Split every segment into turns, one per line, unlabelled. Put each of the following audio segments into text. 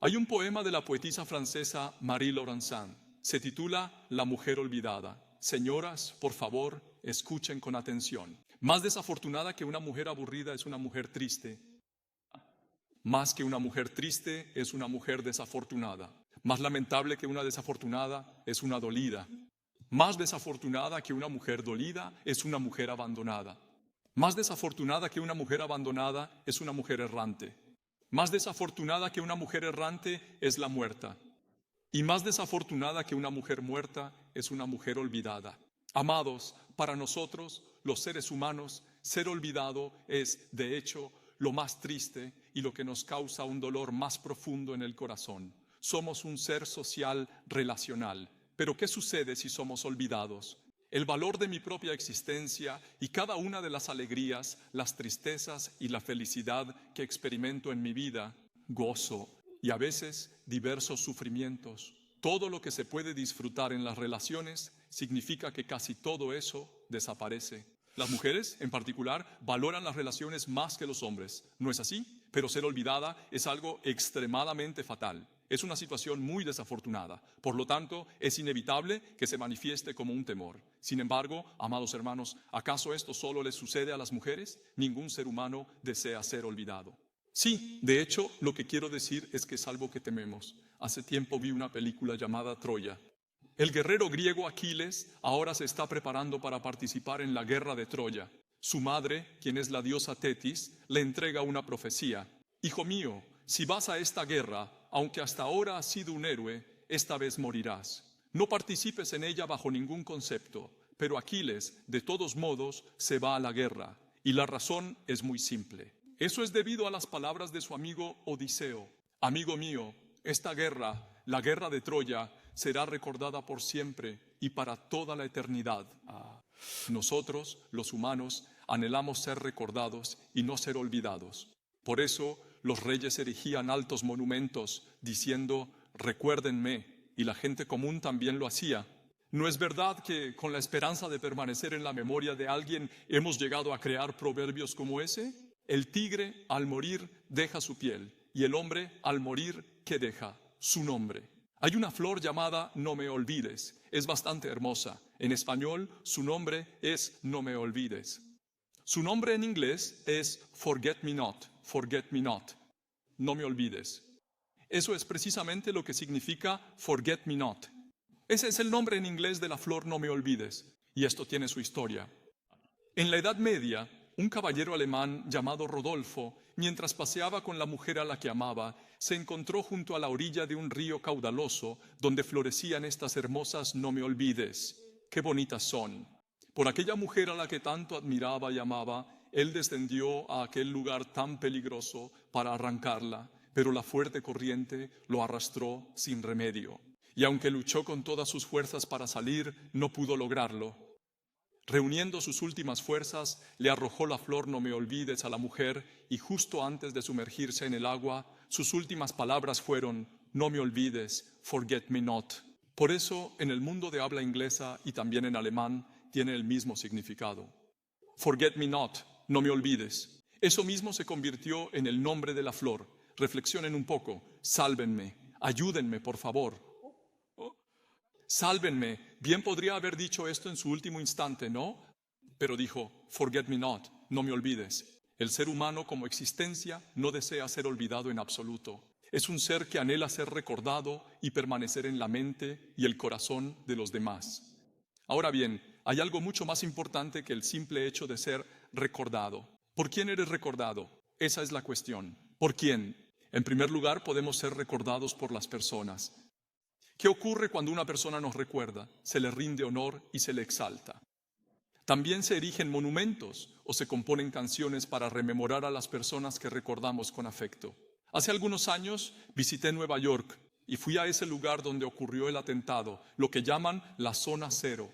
Hay un poema de la poetisa francesa Marie Laurencin. Se titula La mujer olvidada. Señoras, por favor, escuchen con atención. Más desafortunada que una mujer aburrida es una mujer triste. Más que una mujer triste es una mujer desafortunada. Más lamentable que una desafortunada es una dolida. Más desafortunada que una mujer dolida es una mujer abandonada. Más desafortunada que una mujer abandonada es una mujer errante. Más desafortunada que una mujer errante es la muerta. Y más desafortunada que una mujer muerta es una mujer olvidada. Amados, para nosotros, los seres humanos, ser olvidado es, de hecho, lo más triste y lo que nos causa un dolor más profundo en el corazón. Somos un ser social relacional. Pero ¿qué sucede si somos olvidados? El valor de mi propia existencia y cada una de las alegrías, las tristezas y la felicidad que experimento en mi vida, gozo y a veces diversos sufrimientos, todo lo que se puede disfrutar en las relaciones significa que casi todo eso desaparece. Las mujeres, en particular, valoran las relaciones más que los hombres. ¿No es así? Pero ser olvidada es algo extremadamente fatal. Es una situación muy desafortunada. Por lo tanto, es inevitable que se manifieste como un temor. Sin embargo, amados hermanos, ¿acaso esto solo les sucede a las mujeres? Ningún ser humano desea ser olvidado. Sí, de hecho, lo que quiero decir es que es algo que tememos. Hace tiempo vi una película llamada Troya. El guerrero griego Aquiles ahora se está preparando para participar en la guerra de Troya. Su madre, quien es la diosa Tetis, le entrega una profecía. Hijo mío, si vas a esta guerra, aunque hasta ahora has sido un héroe, esta vez morirás. No participes en ella bajo ningún concepto, pero Aquiles, de todos modos, se va a la guerra. Y la razón es muy simple. Eso es debido a las palabras de su amigo Odiseo. Amigo mío, esta guerra, la guerra de Troya, será recordada por siempre y para toda la eternidad. Nosotros, los humanos, anhelamos ser recordados y no ser olvidados. Por eso, los reyes erigían altos monumentos diciendo, recuérdenme, y la gente común también lo hacía. ¿No es verdad que con la esperanza de permanecer en la memoria de alguien hemos llegado a crear proverbios como ese? El tigre al morir deja su piel y el hombre al morir, ¿qué deja? Su nombre. Hay una flor llamada No me olvides. Es bastante hermosa. En español, su nombre es No me olvides. Su nombre en inglés es Forget Me Not. Forget Me Not. No me olvides. Eso es precisamente lo que significa Forget Me Not. Ese es el nombre en inglés de la flor No me olvides. Y esto tiene su historia. En la Edad Media, un caballero alemán llamado Rodolfo, mientras paseaba con la mujer a la que amaba, se encontró junto a la orilla de un río caudaloso donde florecían estas hermosas No me olvides. ¡Qué bonitas son! Por aquella mujer a la que tanto admiraba y amaba, él descendió a aquel lugar tan peligroso para arrancarla, pero la fuerte corriente lo arrastró sin remedio. Y aunque luchó con todas sus fuerzas para salir, no pudo lograrlo. Reuniendo sus últimas fuerzas, le arrojó la flor No me olvides a la mujer y justo antes de sumergirse en el agua, sus últimas palabras fueron No me olvides, forget me not. Por eso, en el mundo de habla inglesa y también en alemán, tiene el mismo significado. Forget me not, no me olvides. Eso mismo se convirtió en el nombre de la flor. Reflexionen un poco, sálvenme, ayúdenme por favor. Sálvenme. Bien podría haber dicho esto en su último instante, ¿no? Pero dijo, forget me not, no me olvides. El ser humano como existencia no desea ser olvidado en absoluto. Es un ser que anhela ser recordado y permanecer en la mente y el corazón de los demás. Ahora bien, hay algo mucho más importante que el simple hecho de ser recordado. ¿Por quién eres recordado? Esa es la cuestión. ¿Por quién? En primer lugar, podemos ser recordados por las personas. ¿Qué ocurre cuando una persona nos recuerda? Se le rinde honor y se le exalta. También se erigen monumentos o se componen canciones para rememorar a las personas que recordamos con afecto. Hace algunos años visité Nueva York y fui a ese lugar donde ocurrió el atentado, lo que llaman la Zona Cero.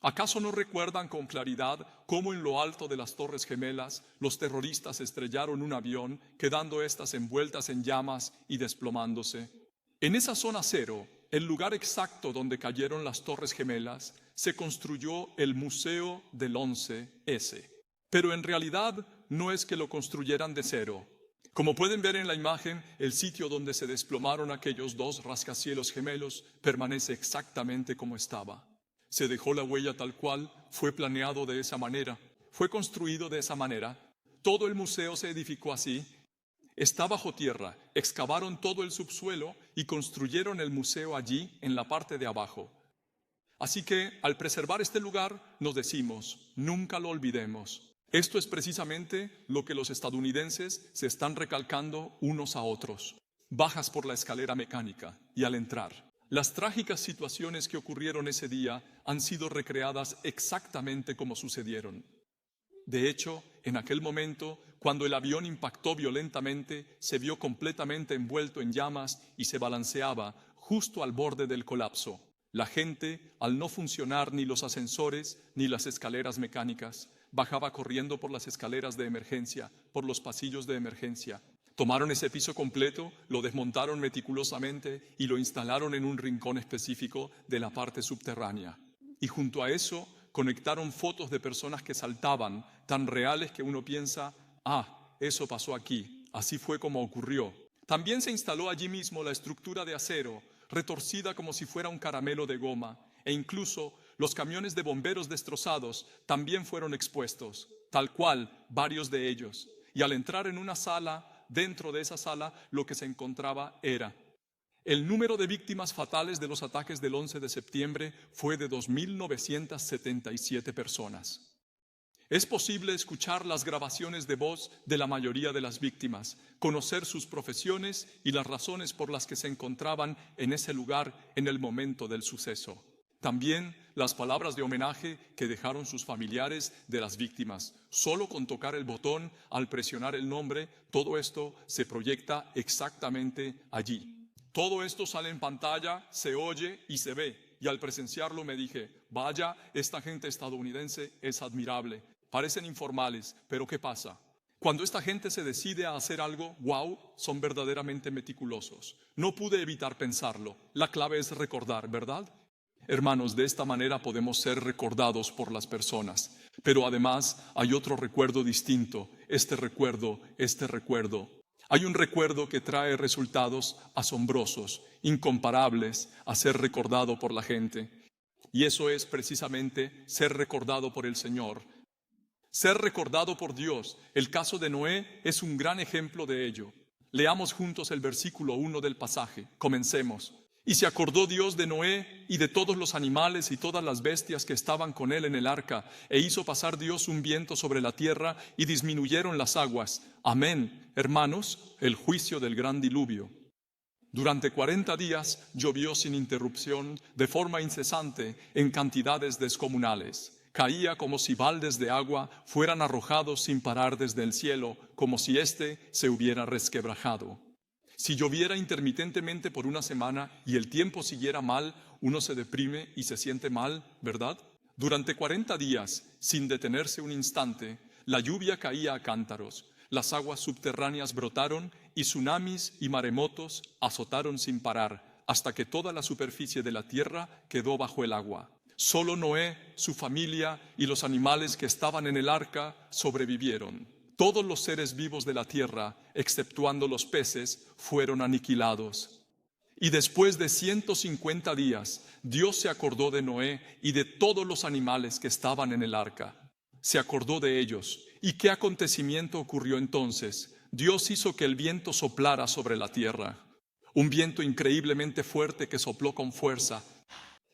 ¿Acaso no recuerdan con claridad cómo en lo alto de las Torres Gemelas los terroristas estrellaron un avión, quedando éstas envueltas en llamas y desplomándose? En esa Zona Cero, el lugar exacto donde cayeron las Torres Gemelas, se construyó el Museo del 11S. Pero en realidad no es que lo construyeran de cero. Como pueden ver en la imagen, el sitio donde se desplomaron aquellos dos rascacielos gemelos permanece exactamente como estaba. Se dejó la huella tal cual, fue planeado de esa manera, fue construido de esa manera. Todo el museo se edificó así. Está bajo tierra, excavaron todo el subsuelo y construyeron el museo allí en la parte de abajo. Así que al preservar este lugar nos decimos, nunca lo olvidemos. Esto es precisamente lo que los estadounidenses se están recalcando unos a otros. Bajas por la escalera mecánica y al entrar, las trágicas situaciones que ocurrieron ese día han sido recreadas exactamente como sucedieron. De hecho, en aquel momento, cuando el avión impactó violentamente, se vio completamente envuelto en llamas y se balanceaba justo al borde del colapso. La gente, al no funcionar ni los ascensores ni las escaleras mecánicas, bajaba corriendo por las escaleras de emergencia, por los pasillos de emergencia. Tomaron ese piso completo, lo desmontaron meticulosamente y lo instalaron en un rincón específico de la parte subterránea. Y junto a eso conectaron fotos de personas que saltaban, tan reales que uno piensa, eso pasó aquí, así fue como ocurrió. También se instaló allí mismo la estructura de acero, retorcida como si fuera un caramelo de goma, e incluso los camiones de bomberos destrozados también fueron expuestos, tal cual varios de ellos. Y al entrar en una sala, dentro de esa sala, lo que se encontraba era el número de víctimas fatales de los ataques del 11 de septiembre fue de 2.977 personas. Es posible escuchar las grabaciones de voz de la mayoría de las víctimas, conocer sus profesiones y las razones por las que se encontraban en ese lugar en el momento del suceso. También las palabras de homenaje que dejaron sus familiares de las víctimas. Solo con tocar el botón, al presionar el nombre, todo esto se proyecta exactamente allí. Todo esto sale en pantalla, se oye y se ve. Y al presenciarlo me dije, vaya, esta gente estadounidense es admirable. Parecen informales, pero ¿qué pasa? Cuando esta gente se decide a hacer algo, wow, son verdaderamente meticulosos. No pude evitar pensarlo. La clave es recordar, ¿verdad? Hermanos, de esta manera podemos ser recordados por las personas. Pero además hay otro recuerdo distinto. Este recuerdo. Hay un recuerdo que trae resultados asombrosos, incomparables a ser recordado por la gente. Y eso es precisamente ser recordado por el Señor. Ser recordado por Dios. El caso de Noé es un gran ejemplo de ello. Leamos juntos el versículo 1 del pasaje. Comencemos. Y se acordó Dios de Noé y de todos los animales y todas las bestias que estaban con él en el arca, e hizo pasar Dios un viento sobre la tierra y disminuyeron las aguas. Amén, hermanos, el juicio del gran diluvio. Durante 40 días llovió sin interrupción, de forma incesante, en cantidades descomunales. Caía como si baldes de agua fueran arrojados sin parar desde el cielo, como si éste se hubiera resquebrajado. Si lloviera intermitentemente por una semana y el tiempo siguiera mal, uno se deprime y se siente mal, ¿verdad? Durante 40 días, sin detenerse un instante, la lluvia caía a cántaros, las aguas subterráneas brotaron y tsunamis y maremotos azotaron sin parar, hasta que toda la superficie de la tierra quedó bajo el agua. Solo Noé, su familia y los animales que estaban en el arca sobrevivieron. Todos los seres vivos de la tierra, exceptuando los peces, fueron aniquilados. Y después de 150 días, Dios se acordó de Noé y de todos los animales que estaban en el arca. Se acordó de ellos. ¿Y qué acontecimiento ocurrió entonces? Dios hizo que el viento soplara sobre la tierra. Un viento increíblemente fuerte que sopló con fuerza.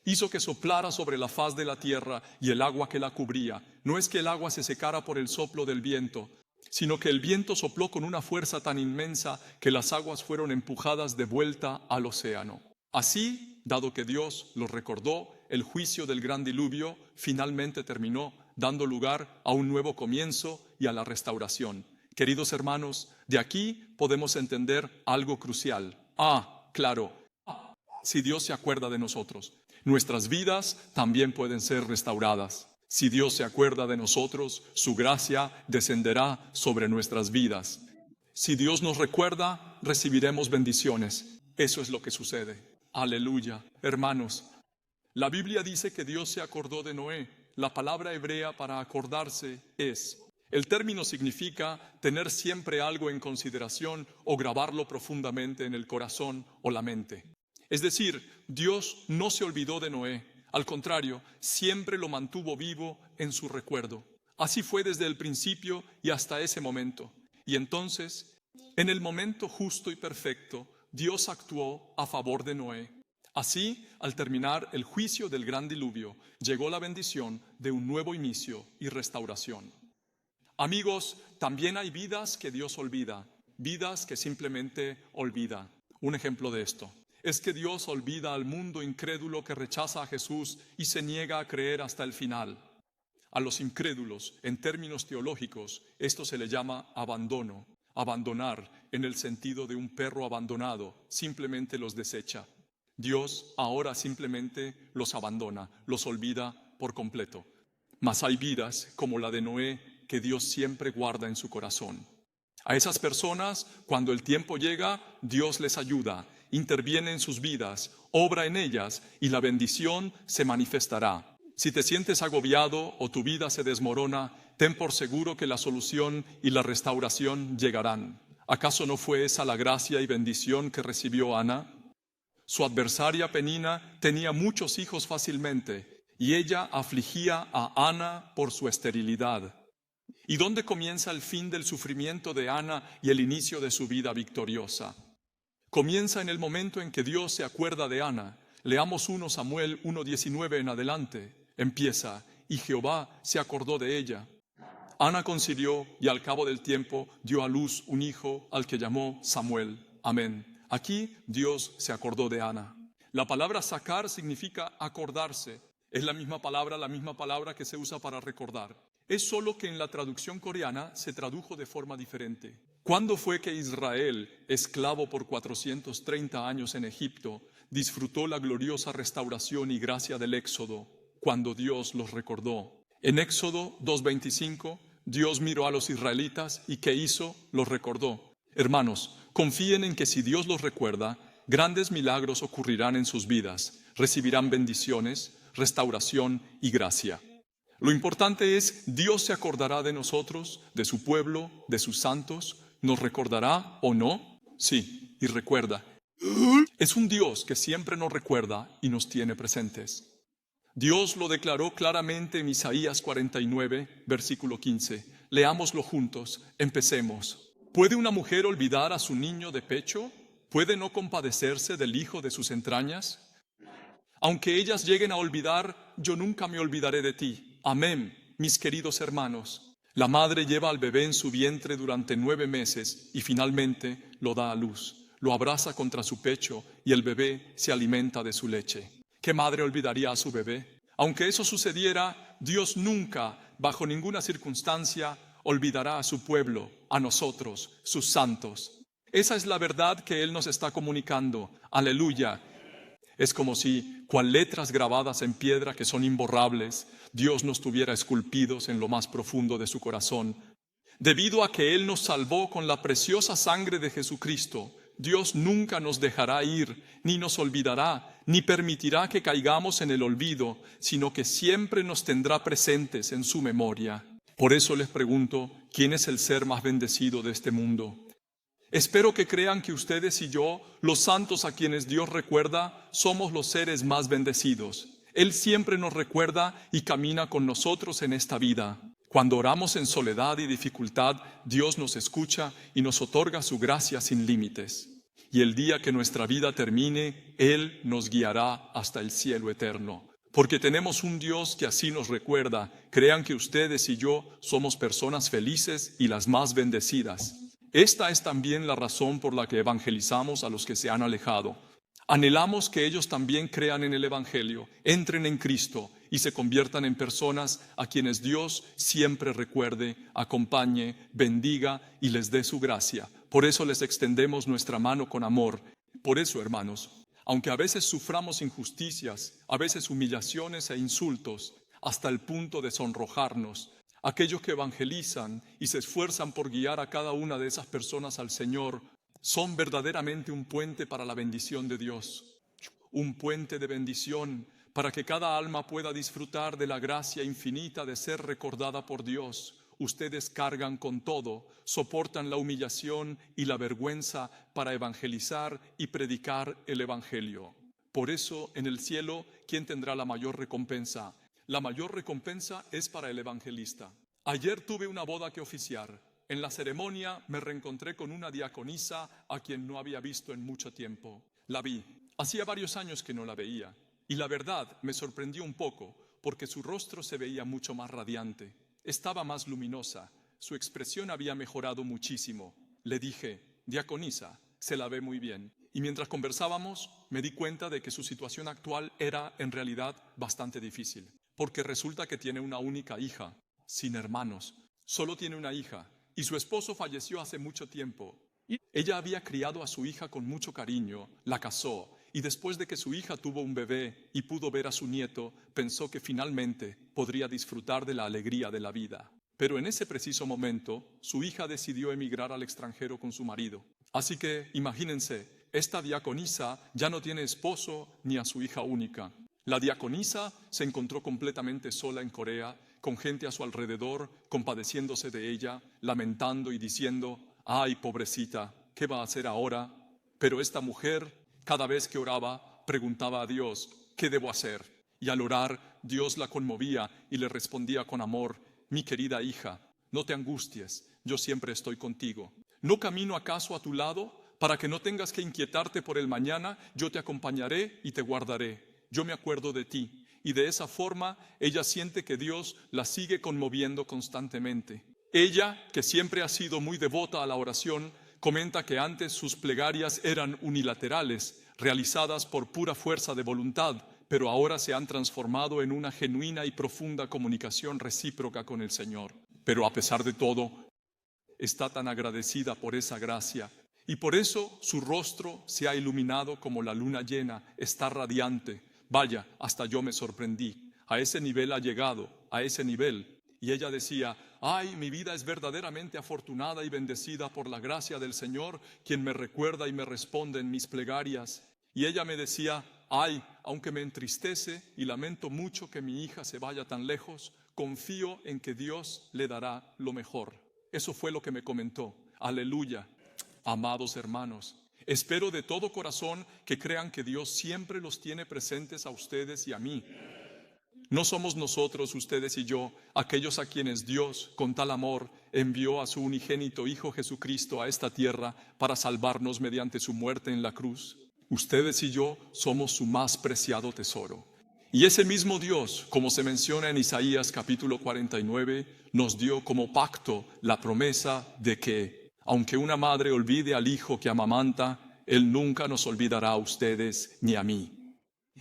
Hizo que soplara sobre la faz de la tierra y el agua que la cubría. No es que el agua se secara por el soplo del viento, sino que el viento sopló con una fuerza tan inmensa que las aguas fueron empujadas de vuelta al océano. Así, dado que Dios lo recordó, el juicio del gran diluvio finalmente terminó, dando lugar a un nuevo comienzo y a la restauración. Queridos hermanos, de aquí podemos entender algo crucial. Claro, si Dios se acuerda de nosotros, nuestras vidas también pueden ser restauradas. Si Dios se acuerda de nosotros, su gracia descenderá sobre nuestras vidas. Si Dios nos recuerda, recibiremos bendiciones. Eso es lo que sucede. Aleluya. Hermanos, la Biblia dice que Dios se acordó de Noé. La palabra hebrea para acordarse es El término significa tener siempre algo en consideración o grabarlo profundamente en el corazón o la mente. Es decir, Dios no se olvidó de Noé, al contrario, siempre lo mantuvo vivo en su recuerdo. Así fue desde el principio y hasta ese momento. Y entonces, en el momento justo y perfecto, Dios actuó a favor de Noé. Así, al terminar el juicio del gran diluvio, llegó la bendición de un nuevo inicio y restauración. Amigos, también hay vidas que Dios olvida, vidas que simplemente olvida. Un ejemplo de esto es que Dios olvida al mundo incrédulo que rechaza a Jesús y se niega a creer hasta el final. A los incrédulos, en términos teológicos, esto se le llama abandono. Abandonar, en el sentido de un perro abandonado, simplemente los desecha. Dios ahora simplemente los abandona, los olvida por completo. Mas hay vidas, como la de Noé, que Dios siempre guarda en su corazón. A esas personas, cuando el tiempo llega, Dios les ayuda, interviene en sus vidas, obra en ellas y la bendición se manifestará. Si te sientes agobiado o tu vida se desmorona, ten por seguro que la solución y la restauración llegarán. ¿Acaso no fue esa la gracia y bendición que recibió Ana? Su adversaria Penina tenía muchos hijos fácilmente y ella afligía a Ana por su esterilidad. ¿Y dónde comienza el fin del sufrimiento de Ana y el inicio de su vida victoriosa? Comienza en el momento en que Dios se acuerda de Ana. Leamos 1 Samuel 1:19 en adelante. Empieza, y Jehová se acordó de ella. Ana concibió y al cabo del tiempo dio a luz un hijo al que llamó Samuel. Amén. Aquí Dios se acordó de Ana. La palabra sacar significa acordarse. Es la misma palabra que se usa para recordar. Es solo que en la traducción coreana se tradujo de forma diferente. ¿Cuándo fue que Israel, esclavo por 430 años en Egipto, disfrutó la gloriosa restauración y gracia del Éxodo? Cuando Dios los recordó. En Éxodo 2:25, Dios miró a los israelitas y ¿qué hizo? Los recordó. Hermanos, confíen en que si Dios los recuerda, grandes milagros ocurrirán en sus vidas, recibirán bendiciones, restauración y gracia. Lo importante es, Dios se acordará de nosotros, de su pueblo, de sus santos. ¿Nos recordará o no? Sí, y recuerda. Es un Dios que siempre nos recuerda y nos tiene presentes. Dios lo declaró claramente en Isaías 49, versículo 15. Leámoslo juntos, empecemos. ¿Puede una mujer olvidar a su niño de pecho? ¿Puede no compadecerse del hijo de sus entrañas? Aunque ellas lleguen a olvidar, yo nunca me olvidaré de ti. Amén, mis queridos hermanos. La madre lleva al bebé en su vientre durante 9 meses y finalmente lo da a luz. Lo abraza contra su pecho y el bebé se alimenta de su leche. ¿Qué madre olvidaría a su bebé? Aunque eso sucediera, Dios nunca, bajo ninguna circunstancia, olvidará a su pueblo, a nosotros, sus santos. Esa es la verdad que Él nos está comunicando. Aleluya. Es como si, cual letras grabadas en piedra que son imborrables, Dios nos tuviera esculpidos en lo más profundo de su corazón. Debido a que Él nos salvó con la preciosa sangre de Jesucristo, Dios nunca nos dejará ir, ni nos olvidará, ni permitirá que caigamos en el olvido, sino que siempre nos tendrá presentes en su memoria. Por eso les pregunto, ¿quién es el ser más bendecido de este mundo? Espero que crean que ustedes y yo, los santos a quienes Dios recuerda, somos los seres más bendecidos. Él siempre nos recuerda y camina con nosotros en esta vida. Cuando oramos en soledad y dificultad, Dios nos escucha y nos otorga su gracia sin límites. Y el día que nuestra vida termine, Él nos guiará hasta el cielo eterno. Porque tenemos un Dios que así nos recuerda. Crean que ustedes y yo somos personas felices y las más bendecidas. Esta es también la razón por la que evangelizamos a los que se han alejado. Anhelamos que ellos también crean en el Evangelio, entren en Cristo y se conviertan en personas a quienes Dios siempre recuerde, acompañe, bendiga y les dé su gracia. Por eso les extendemos nuestra mano con amor. Por eso, hermanos, aunque a veces suframos injusticias, a veces humillaciones e insultos, hasta el punto de sonrojarnos, aquellos que evangelizan y se esfuerzan por guiar a cada una de esas personas al Señor, son verdaderamente un puente para la bendición de Dios, un puente de bendición para que cada alma pueda disfrutar de la gracia infinita de ser recordada por Dios, ustedes cargan con todo, soportan la humillación y la vergüenza para evangelizar y predicar el Evangelio. Por eso, en el cielo, ¿quién tendrá la mayor recompensa? La mayor recompensa es para el evangelista. Ayer tuve una boda que oficiar. En la ceremonia me reencontré con una diaconisa a quien no había visto en mucho tiempo. La vi. Hacía varios años que no la veía. Y la verdad me sorprendió un poco, porque su rostro se veía mucho más radiante. Estaba más luminosa. Su expresión había mejorado muchísimo. Le dije: diaconisa, se la ve muy bien. Y mientras conversábamos, me di cuenta de que su situación actual era, en realidad, bastante difícil. Porque resulta que tiene una única hija, sin hermanos. Solo tiene una hija. Y su esposo falleció hace mucho tiempo. Ella había criado a su hija con mucho cariño, la casó, y después de que su hija tuvo un bebé y pudo ver a su nieto, pensó que finalmente podría disfrutar de la alegría de la vida. Pero en ese preciso momento, su hija decidió emigrar al extranjero con su marido. Así que, imagínense, esta diaconisa ya no tiene esposo ni a su hija única. La diaconisa se encontró completamente sola en Corea, con gente a su alrededor, compadeciéndose de ella, lamentando y diciendo: «Ay, pobrecita, ¿qué va a hacer ahora?». Pero esta mujer, cada vez que oraba, preguntaba a Dios: «¿Qué debo hacer?». Y al orar, Dios la conmovía y le respondía con amor: «Mi querida hija, no te angusties, yo siempre estoy contigo. ¿No camino acaso a tu lado? Para que no tengas que inquietarte por el mañana, yo te acompañaré y te guardaré. Yo me acuerdo de ti». Y de esa forma ella siente que Dios la sigue conmoviendo constantemente. Ella, que siempre ha sido muy devota a la oración, comenta que antes sus plegarias eran unilaterales, realizadas por pura fuerza de voluntad, pero ahora se han transformado en una genuina y profunda comunicación recíproca con el Señor. Pero a pesar de todo, está tan agradecida por esa gracia. Y por eso su rostro se ha iluminado como la luna llena, está radiante. Vaya, hasta yo me sorprendí. A ese nivel ha llegado, a ese nivel. Y ella decía: «Ay, mi vida es verdaderamente afortunada y bendecida por la gracia del Señor, quien me recuerda y me responde en mis plegarias». Y ella me decía: «Ay, aunque me entristece y lamento mucho que mi hija se vaya tan lejos, confío en que Dios le dará lo mejor». Eso fue lo que me comentó. Aleluya. Amados hermanos, espero de todo corazón que crean que Dios siempre los tiene presentes a ustedes y a mí. No somos nosotros, ustedes y yo, aquellos a quienes Dios, con tal amor, envió a su unigénito Hijo Jesucristo a esta tierra para salvarnos mediante su muerte en la cruz. Ustedes y yo somos su más preciado tesoro. Y ese mismo Dios, como se menciona en Isaías capítulo 49, nos dio como pacto la promesa de que, aunque una madre olvide al hijo que amamanta, Él nunca nos olvidará a ustedes ni a mí.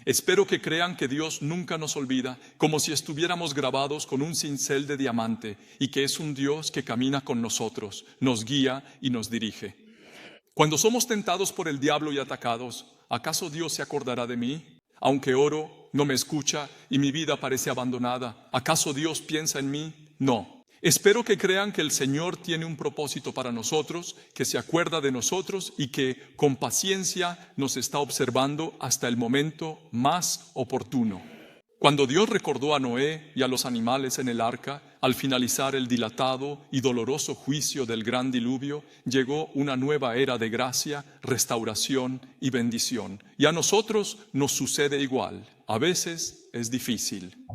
Espero que crean que Dios nunca nos olvida, como si estuviéramos grabados con un cincel de diamante, y que es un Dios que camina con nosotros, nos guía y nos dirige. Cuando somos tentados por el diablo y atacados, ¿acaso Dios se acordará de mí? Aunque oro, no me escucha y mi vida parece abandonada. ¿Acaso Dios piensa en mí? No. Espero que crean que el Señor tiene un propósito para nosotros, que se acuerda de nosotros y que con paciencia nos está observando hasta el momento más oportuno. Cuando Dios recordó a Noé y a los animales en el arca, al finalizar el dilatado y doloroso juicio del gran diluvio, llegó una nueva era de gracia, restauración y bendición. Y a nosotros nos sucede igual. A veces es difícil.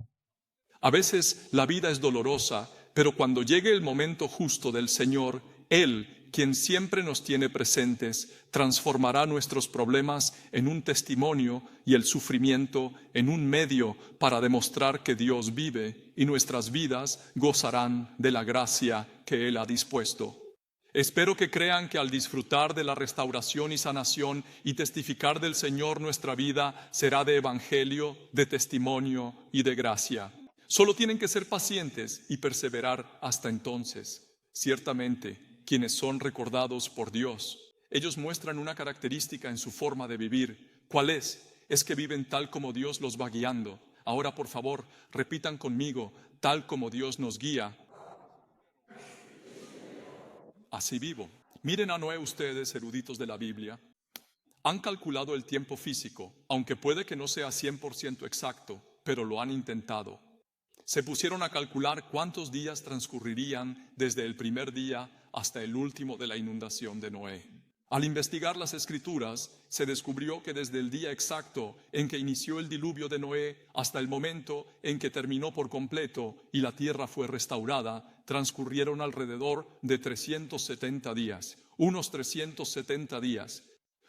A veces la vida es dolorosa, pero cuando llegue el momento justo del Señor, Él, quien siempre nos tiene presentes, transformará nuestros problemas en un testimonio y el sufrimiento en un medio para demostrar que Dios vive y nuestras vidas gozarán de la gracia que Él ha dispuesto. Espero que crean que al disfrutar de la restauración y sanación y testificar del Señor, nuestra vida será de evangelio, de testimonio y de gracia. Solo tienen que ser pacientes y perseverar hasta entonces. Ciertamente, quienes son recordados por Dios, ellos muestran una característica en su forma de vivir. ¿Cuál es? Es que viven tal como Dios los va guiando. Ahora, por favor, repitan conmigo: tal como Dios nos guía, así vivo. Miren a Noé ustedes, eruditos de la Biblia. Han calculado el tiempo físico, aunque puede que no sea 100% exacto, pero lo han intentado. Se pusieron a calcular cuántos días transcurrirían desde el primer día hasta el último de la inundación de Noé. Al investigar las Escrituras, se descubrió que desde el día exacto en que inició el diluvio de Noé hasta el momento en que terminó por completo y la tierra fue restaurada, transcurrieron alrededor de 370 días, unos 370 días.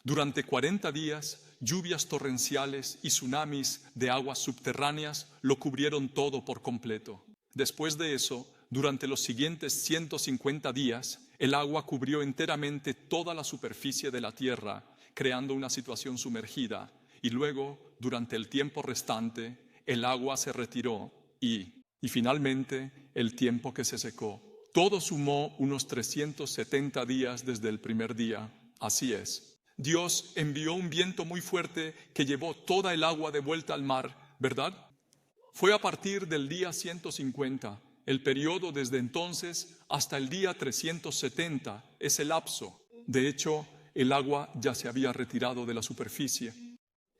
Durante 40 días, lluvias torrenciales y tsunamis de aguas subterráneas lo cubrieron todo por completo. Después de eso, durante los siguientes 150 días, el agua cubrió enteramente toda la superficie de la tierra, creando una situación sumergida. Y luego, durante el tiempo restante, el agua se retiró y finalmente el tiempo que se secó. Todo sumó unos 370 días desde el primer día. Así es. Dios envió un viento muy fuerte que llevó toda el agua de vuelta al mar, ¿verdad? Fue a partir del día 150. El periodo desde entonces hasta el día 370, ese lapso. De hecho, el agua ya se había retirado de la superficie.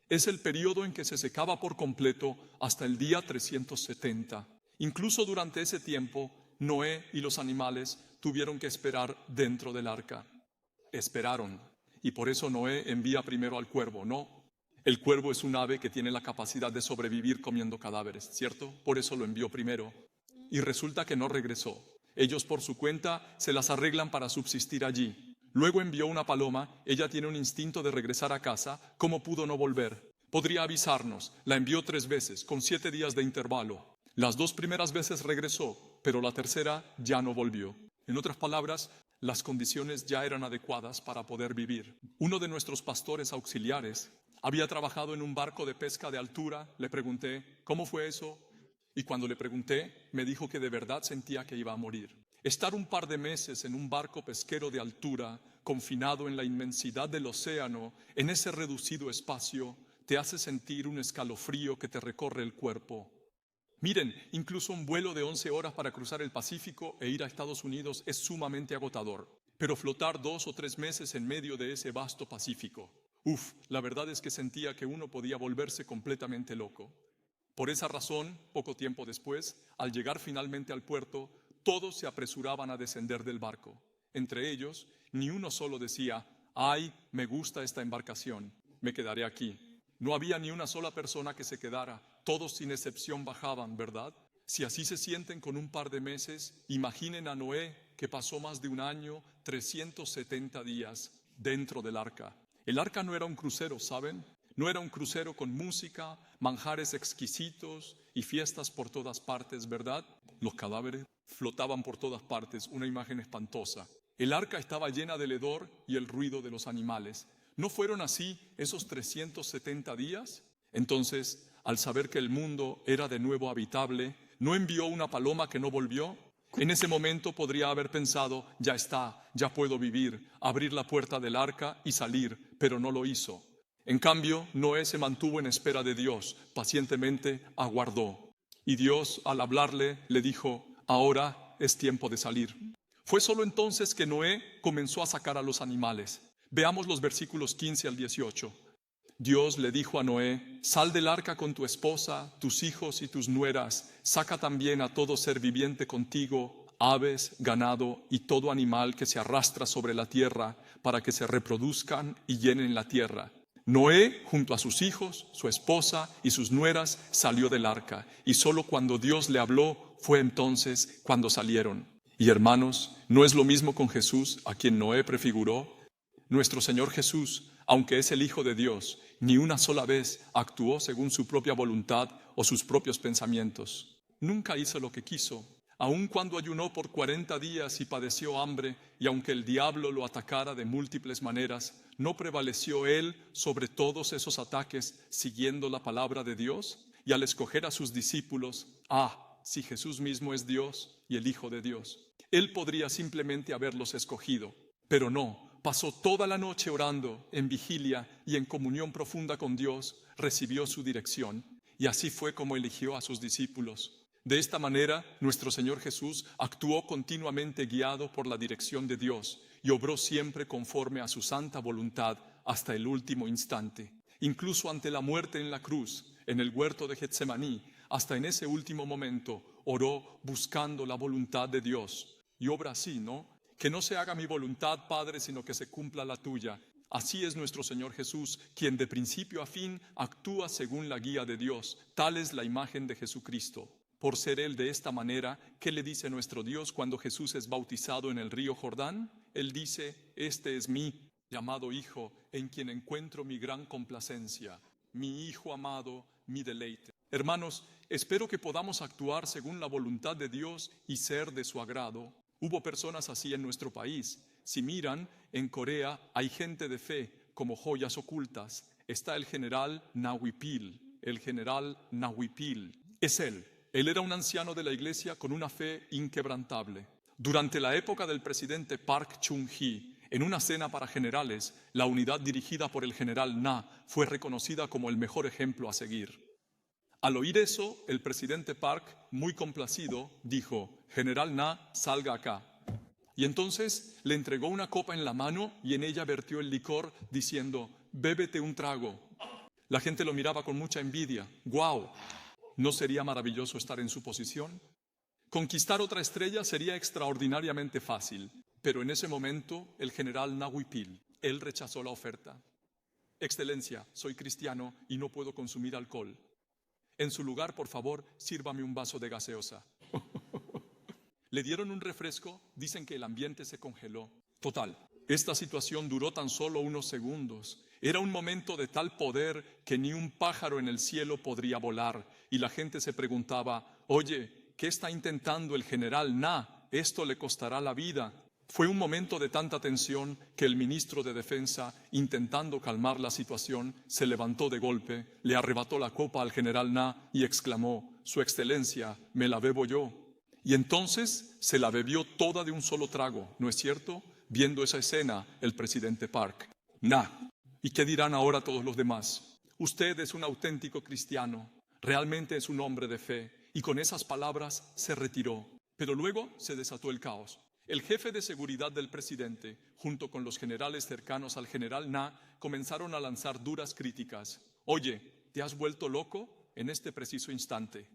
Es el periodo en que se secaba por completo hasta el día 370. Incluso durante ese tiempo, Noé y los animales tuvieron que esperar dentro del arca. Esperaron. Y por eso Noé envía primero al cuervo, ¿no? El cuervo es un ave que tiene la capacidad de sobrevivir comiendo cadáveres, ¿cierto? Por eso lo envió primero. Y resulta que no regresó. Ellos por su cuenta se las arreglan para subsistir allí. Luego envió una paloma, ella tiene un instinto de regresar a casa. ¿Cómo pudo no volver? Podría avisarnos. La envió 3 veces, con 7 días de intervalo. Las 2 primeras veces regresó, pero la tercera ya no volvió. En otras palabras, las condiciones ya eran adecuadas para poder vivir. Uno de nuestros pastores auxiliares había trabajado en un barco de pesca de altura. Le pregunté, ¿cómo fue eso? Y cuando le pregunté, me dijo que de verdad sentía que iba a morir. Estar un par de meses en un barco pesquero de altura, confinado en la inmensidad del océano, en ese reducido espacio, te hace sentir un escalofrío que te recorre el cuerpo. Miren, incluso un vuelo de 11 horas para cruzar el Pacífico e ir a Estados Unidos es sumamente agotador. Pero flotar 2 o 3 meses en medio de ese vasto Pacífico, la verdad es que sentía que uno podía volverse completamente loco. Por esa razón, poco tiempo después, al llegar finalmente al puerto, todos se apresuraban a descender del barco. Entre ellos, ni uno solo decía, ¡ay, me gusta esta embarcación, me quedaré aquí! No había ni una sola persona que se quedara, todos sin excepción bajaban, ¿verdad? Si así se sienten con un par de meses, imaginen a Noé, que pasó más de un año, 370 días, dentro del arca. El arca no era un crucero, ¿saben? No era un crucero con música, manjares exquisitos y fiestas por todas partes, ¿verdad? Los cadáveres flotaban por todas partes, una imagen espantosa. El arca estaba llena del hedor y el ruido de los animales. ¿No fueron así esos 370 días? Entonces, al saber que el mundo era de nuevo habitable, ¿no envió una paloma que no volvió? En ese momento podría haber pensado, ya está, ya puedo vivir, abrir la puerta del arca y salir, pero no lo hizo. En cambio, Noé se mantuvo en espera de Dios, pacientemente aguardó. Y Dios, al hablarle, le dijo, ahora es tiempo de salir. Fue solo entonces que Noé comenzó a sacar a los animales. Veamos los versículos 15 al 18. Dios le dijo a Noé, sal del arca con tu esposa, tus hijos y tus nueras, saca también a todo ser viviente contigo, aves, ganado y todo animal que se arrastra sobre la tierra, para que se reproduzcan y llenen la tierra. Noé, junto a sus hijos, su esposa y sus nueras, salió del arca, y solo cuando Dios le habló fue entonces cuando salieron. Y hermanos, ¿no es lo mismo con Jesús, a quien Noé prefiguró? Nuestro Señor Jesús, aunque es el Hijo de Dios, ni una sola vez actuó según su propia voluntad o sus propios pensamientos. Nunca hizo lo que quiso. Aun cuando ayunó por 40 días y padeció hambre, y aunque el diablo lo atacara de múltiples maneras, ¿no prevaleció él sobre todos esos ataques siguiendo la palabra de Dios? Y al escoger a sus discípulos, si Jesús mismo es Dios y el Hijo de Dios, él podría simplemente haberlos escogido, pero no. Pasó toda la noche orando en vigilia y en comunión profunda con Dios, recibió su dirección, y así fue como eligió a sus discípulos. De esta manera, nuestro Señor Jesús actuó continuamente guiado por la dirección de Dios y obró siempre conforme a su santa voluntad hasta el último instante. Incluso ante la muerte en la cruz, en el huerto de Getsemaní, hasta en ese último momento oró buscando la voluntad de Dios. Y obra así, ¿no? Que no se haga mi voluntad, Padre, sino que se cumpla la tuya. Así es nuestro Señor Jesús, quien de principio a fin actúa según la guía de Dios. Tal es la imagen de Jesucristo. Por ser Él de esta manera, ¿qué le dice nuestro Dios cuando Jesús es bautizado en el río Jordán? Él dice: este es mi llamado Hijo, en quien encuentro mi gran complacencia, mi Hijo amado, mi deleite. Hermanos, espero que podamos actuar según la voluntad de Dios y ser de su agrado. Hubo personas así en nuestro país. Si miran, en Corea hay gente de fe como joyas ocultas. Está el general Nahuipil. Es él. Él era un anciano de la iglesia con una fe inquebrantable. Durante la época del presidente Park Chung-hee, en una cena para generales, la unidad dirigida por el general Na fue reconocida como el mejor ejemplo a seguir. Al oír eso, el presidente Park, muy complacido, dijo: General Na, salga acá. Y entonces le entregó una copa en la mano y en ella vertió el licor, diciendo: bébete un trago. La gente lo miraba con mucha envidia. ¡Guau! ¿No sería maravilloso estar en su posición? Conquistar otra estrella sería extraordinariamente fácil, pero en ese momento el general Nahuipil, él rechazó la oferta. Excelencia, soy cristiano y no puedo consumir alcohol. En su lugar, por favor, sírvame un vaso de gaseosa. Le dieron un refresco, dicen que el ambiente se congeló. Total, esta situación duró tan solo unos segundos. Era un momento de tal poder que ni un pájaro en el cielo podría volar. Y la gente se preguntaba: oye, ¿qué está intentando el general Na? Esto le costará la vida. Fue un momento de tanta tensión que el ministro de Defensa, intentando calmar la situación, se levantó de golpe, le arrebató la copa al general Na y exclamó: Su Excelencia, me la bebo yo. Y entonces se la bebió toda de un solo trago, ¿no es cierto? Viendo esa escena, el presidente Park: Na, ¿y qué dirán ahora todos los demás? Usted es un auténtico cristiano, realmente es un hombre de fe. Y con esas palabras se retiró. Pero luego se desató el caos. El jefe de seguridad del presidente, junto con los generales cercanos al general Na, comenzaron a lanzar duras críticas. Oye, ¿te has vuelto loco en este preciso instante?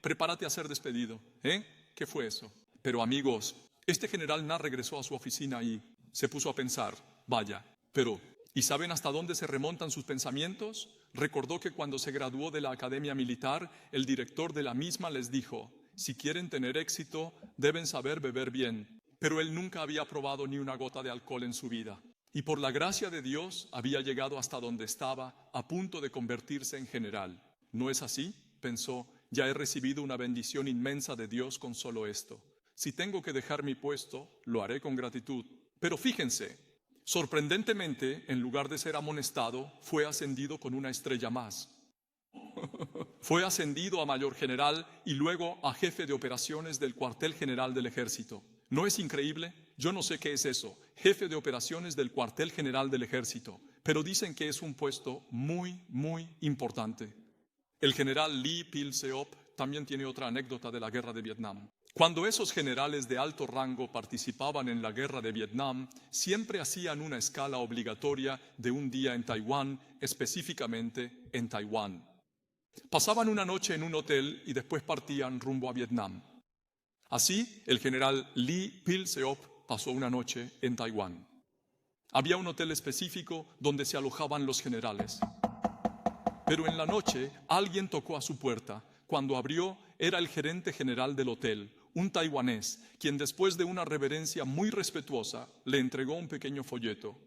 Prepárate a ser despedido. ¿Qué fue eso? Pero amigos, este general Na regresó a su oficina y se puso a pensar: vaya, pero ¿y saben hasta dónde se remontan sus pensamientos? Recordó que cuando se graduó de la academia militar, el director de la misma les dijo: si quieren tener éxito, deben saber beber bien. Pero él nunca había probado ni una gota de alcohol en su vida. Y por la gracia de Dios había llegado hasta donde estaba, a punto de convertirse en general. ¿No es así?, pensó. Ya he recibido una bendición inmensa de Dios con solo esto. Si tengo que dejar mi puesto, lo haré con gratitud. Pero fíjense, sorprendentemente, en lugar de ser amonestado, fue ascendido con una estrella más. Fue ascendido a mayor general y luego a jefe de operaciones del cuartel general del ejército. ¿No es increíble? Yo no sé qué es eso, jefe de operaciones del cuartel general del ejército, pero dicen que es un puesto muy, muy importante. El general Lee Pil-seop también tiene otra anécdota de la guerra de Vietnam. Cuando esos generales de alto rango participaban en la guerra de Vietnam, siempre hacían una escala obligatoria de un día en Taiwán, específicamente en Taiwán. Pasaban una noche en un hotel y después partían rumbo a Vietnam. Así, el general Lee Pil-seop pasó una noche en Taiwán. Había un hotel específico donde se alojaban los generales. Pero en la noche alguien tocó a su puerta. Cuando abrió, era el gerente general del hotel, un taiwanés, quien después de una reverencia muy respetuosa le entregó un pequeño folleto.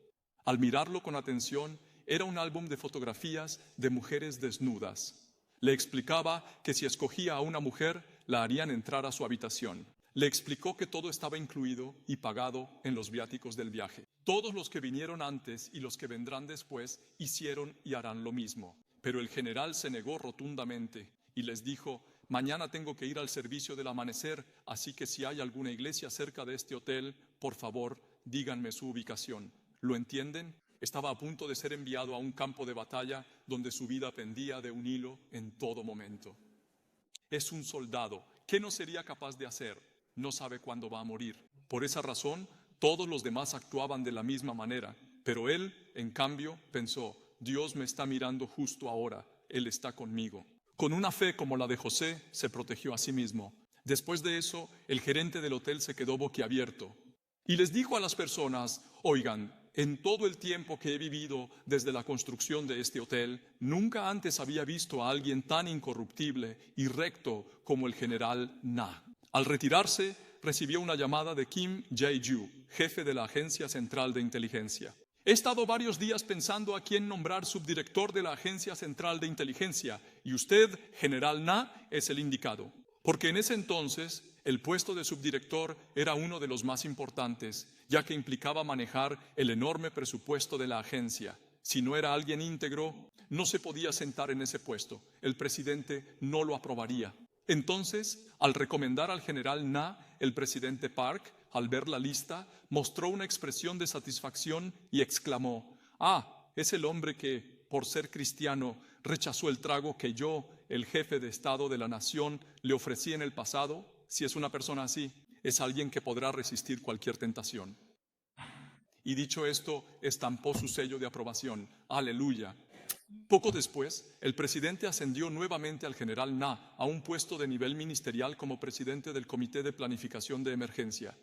Al mirarlo con atención, era un álbum de fotografías de mujeres desnudas. Le explicaba que si escogía a una mujer, la harían entrar a su habitación. Le explicó que todo estaba incluido y pagado en los viáticos del viaje. Todos los que vinieron antes y los que vendrán después hicieron y harán lo mismo. Pero el general se negó rotundamente y les dijo: mañana tengo que ir al servicio del amanecer, así que si hay alguna iglesia cerca de este hotel, por favor, díganme su ubicación. ¿Lo entienden? Estaba a punto de ser enviado a un campo de batalla donde su vida pendía de un hilo en todo momento. Es un soldado. ¿Qué no sería capaz de hacer? No sabe cuándo va a morir. Por esa razón, todos los demás actuaban de la misma manera, pero él, en cambio, pensó: Dios me está mirando justo ahora, Él está conmigo. Con una fe como la de José, se protegió a sí mismo. Después de eso, el gerente del hotel se quedó boquiabierto y les dijo a las personas: oigan, en todo el tiempo que he vivido desde la construcción de este hotel, nunca antes había visto a alguien tan incorruptible y recto como el general Na. Al retirarse, recibió una llamada de Kim Jae-ju, jefe de la Agencia Central de Inteligencia. He estado varios días pensando a quién nombrar subdirector de la Agencia Central de Inteligencia y usted, general Na, es el indicado. Porque en ese entonces el puesto de subdirector era uno de los más importantes, ya que implicaba manejar el enorme presupuesto de la agencia. Si no era alguien íntegro, no se podía sentar en ese puesto. El presidente no lo aprobaría. Entonces, al recomendar al general Na, el presidente Park, al ver la lista, mostró una expresión de satisfacción y exclamó: «Ah, es el hombre que, por ser cristiano, rechazó el trago que yo, el jefe de Estado de la nación, le ofrecí en el pasado». Si es una persona así, es alguien que podrá resistir cualquier tentación. Y dicho esto, estampó su sello de aprobación. ¡Aleluya! Poco después, el presidente ascendió nuevamente al general Na a un puesto de nivel ministerial como presidente del Comité de Planificación de Emergencia.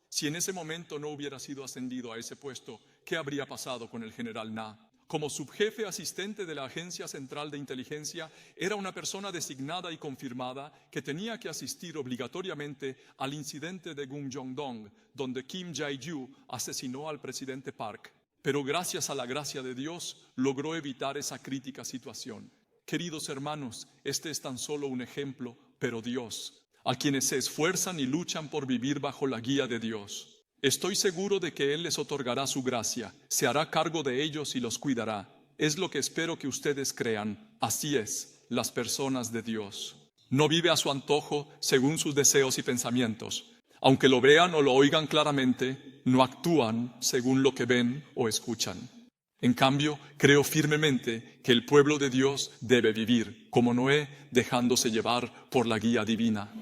Si en ese momento no hubiera sido ascendido a ese puesto, ¿qué habría pasado con el general Na? Como subjefe asistente de la Agencia Central de Inteligencia, era una persona designada y confirmada que tenía que asistir obligatoriamente al incidente de Gunjong-dong, donde Kim Jae-ju asesinó al presidente Park. Pero gracias a la gracia de Dios, logró evitar esa crítica situación. Queridos hermanos, este es tan solo un ejemplo, pero Dios, a quienes se esfuerzan y luchan por vivir bajo la guía de Dios, estoy seguro de que Él les otorgará su gracia, se hará cargo de ellos y los cuidará. Es lo que espero que ustedes crean. Así es, las personas de Dios. No vive a su antojo según sus deseos y pensamientos. Aunque lo vean o lo oigan claramente, no actúan según lo que ven o escuchan. En cambio, creo firmemente que el pueblo de Dios debe vivir, como Noé, dejándose llevar por la guía divina.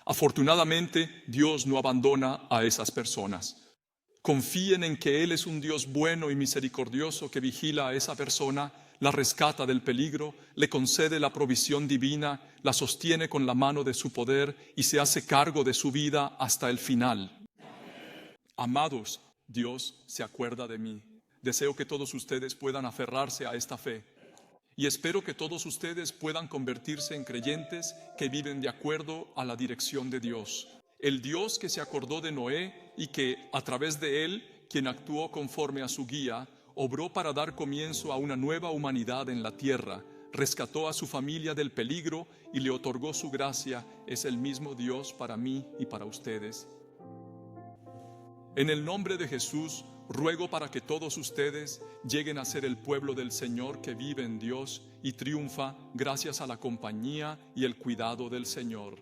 Afortunadamente, Dios no abandona a esas personas. Confíen en que Él es un Dios bueno y misericordioso que vigila a esa persona, la rescata del peligro, le concede la provisión divina, la sostiene con la mano de su poder y se hace cargo de su vida hasta el final. Amados, Dios se acuerda de mí. Deseo que todos ustedes puedan aferrarse a esta fe. Y espero que todos ustedes puedan convertirse en creyentes que viven de acuerdo a la dirección de Dios. El Dios que se acordó de Noé y que, a través de él, quien actuó conforme a su guía, obró para dar comienzo a una nueva humanidad en la tierra, rescató a su familia del peligro y le otorgó su gracia, es el mismo Dios para mí y para ustedes. En el nombre de Jesús, ruego para que todos ustedes lleguen a ser el pueblo del Señor que vive en Dios y triunfa gracias a la compañía y el cuidado del Señor.